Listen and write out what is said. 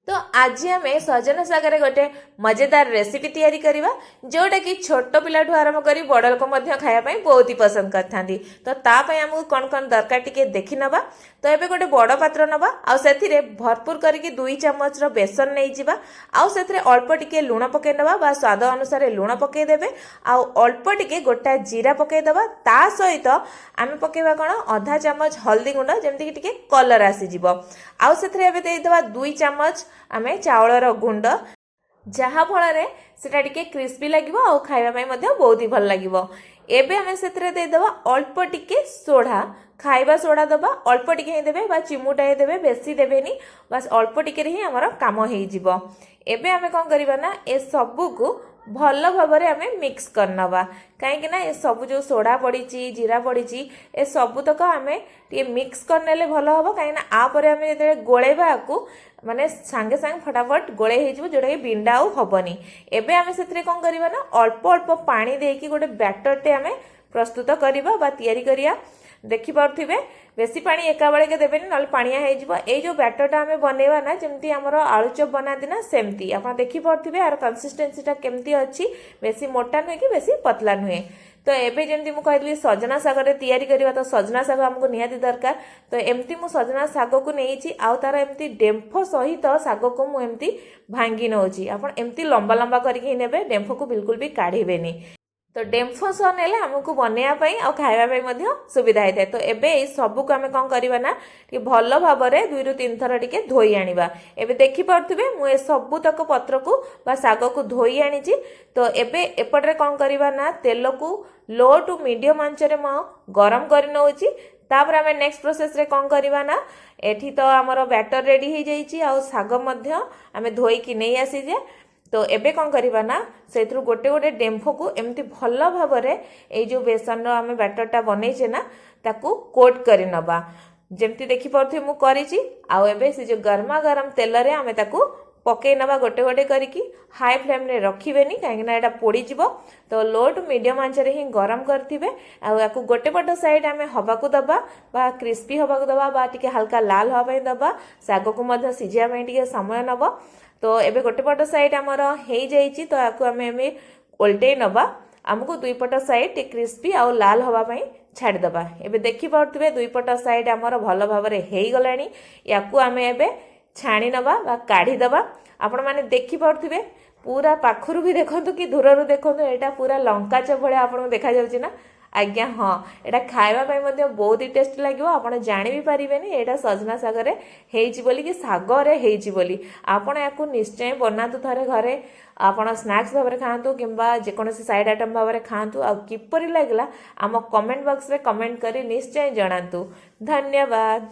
तो आज आम सजना सागर गोटे मजेदार रेसिपी तैयारी करवा जोटा कि छोट पिला आरंभ कर बड़ लोक खायापी बहुत ही पसंद करते। तो तापाई आमको कौन कौन दरकार टिके देखी नवा। तो ये गोटे बड़ पात्र नवा आउ भरपूर करके 2 चामच बेसन नहीं जावा आउ से अल्प टिके लुण पकई नवा बा स्वाद अनुसार लुण पकईदेवे आउ अल्प टिके गोटा जीरा पकईदबा ता सहित आम पकईवा कौन आधा चामच हल्दी गुंड जमती टिके कलर आसीज आउ से 2 चामच आमे चावलर गुंड जहा फल सेटा टिके क्रिस्पी लगिवो आ खाइबा बहुत ही भल लगिवो। एबे आमे सेतरे दे देबा अल्प टिके सोडा खाइबा सोडा दबा अल्प टिके ही देबे बा चिमुटा ही देबे बेसी देबेनी बस अल्प टिके ही हमर काम हेई जिवो। एबे आमे कोन करिबा ना ए सबु को भल भावरे आमे मिक्स करनवा कहीं ना ए सब जो सोडा पड़ी जीरा पड़ी ए सबू तक आमे टे मिक्स करनेले भल हम कहीं आपर आमे जते गोलेबा को माने सांगे सांगे फटाफट गोले हो जोटा कि बिंडा आउ हबनी। एबे आमे सेतरे कोन करिबा ना अल्प अल्प पानी देकी गोटे बैटर टे आमे प्रस्तुत करिबा बा तयारी करिया। देखि पारथिबे बेसी पानी एका बेले के देबेनी नल पानिया हे जिवो। ए जो बैटरटा आमे बनेवा ना जेमती हमरो आलू चॉप बनाती ना सेमती आपण देखि पारथिबे यार कंसिस्टेंसीटा केमती अछि बेसी मोटा नुहे कि बेसी पतला नुहे। तो एबे जेमती मु कहली सजना साग रे तयारी करबा तो सजना साग हमको निहाती दरकार। तो एमती मु सजना साग को नेइछि आउ तार एमती डेम्फो सहित साग को मु एमती भांगी नउछि आपण एमती लंबा लंबा करके नेबे डेम्फो को बिल्कुल भी काढिबेनी। तो डेम्फो सह नेले हमको बनैया आ खाइबा सुविधा होता है। तो एबे सबू को आम कौन करवा ना कि भल भाव में 2 ରୁ 3 थर टिके धोई आनिबा। एबे देखि पारथिबे मु ए सबू तक पत्र को बा साग को धोई आनिछि। तो एबे एपटरे कौन करवा ना तेल को लो टू मीडियम आंच रे म गरम कर नउछि। तापर आमे नेक्स्ट प्रोसेस रे कौन करवा ना एठी तो हमर बैटर रेडी हो जाइछि आ साग मध्य आमे धोई कि नै आसी जे। तो एबे कौन करवा ना से गोटे गोटे डेम्फो को एमती भल भाव में जो बेसन आम बैटरटा बनईचे ना ताकू कोट कर नबा जमती देखि पारथि मु करिछि। आउ एबे से जो गरमा गरम तेल रे आमे ताकू पकई नबा गोटे गोटे करिकी हाई फ्लेम रे रखिबेनी काहे ना एटा पोड़ी जिवो। तो लो टू मीडियम आंच रे ही गरम करथिबे आ याकू गोटे पट साइड आमे हवा को दबा बा क्रिस्पी हवा को दबा बा टिके हल्का लाल हवा पई दबा साग को मध्य सिझिया पई टिके समय नबो। तो एबे गोटे पट साइड आमर हो जाइए तो आपको आम उल्टे नवा आमको 2 पट साइड क्रिस्पी आउ लाल हवा पाई छाड़दबा। एबे देखि पारथिबे 2 पट साइड आमर भल भाव में हो गलानी याकू आम एबे छाणी नवा बा काढ़ी दबा। आपण माने देखि पारथिबे पूरा पाखरु भी देखंतु कि दूररु देखंतु एटा पूरा लंका चप भले आपन देखा जाउछि ना। आज्ञा हाँ एटा खाइबा पई मध्ये बहुत ही टेस्ट लागिवो। आपण जानि भी परिबेनी एटा सजना साग रे हेइछि बोली कि साग रे हेइछि बोली। आपण याकू निश्चय बनातु थरे घरे आपण स्नैक्स भाव में खातु किंबा जेकोसी साइड आइटम भाव में खातु आ किपरि लागला आम कमेंट बॉक्स रे कमेंट करी निश्चय जणातु। धन्यवाद।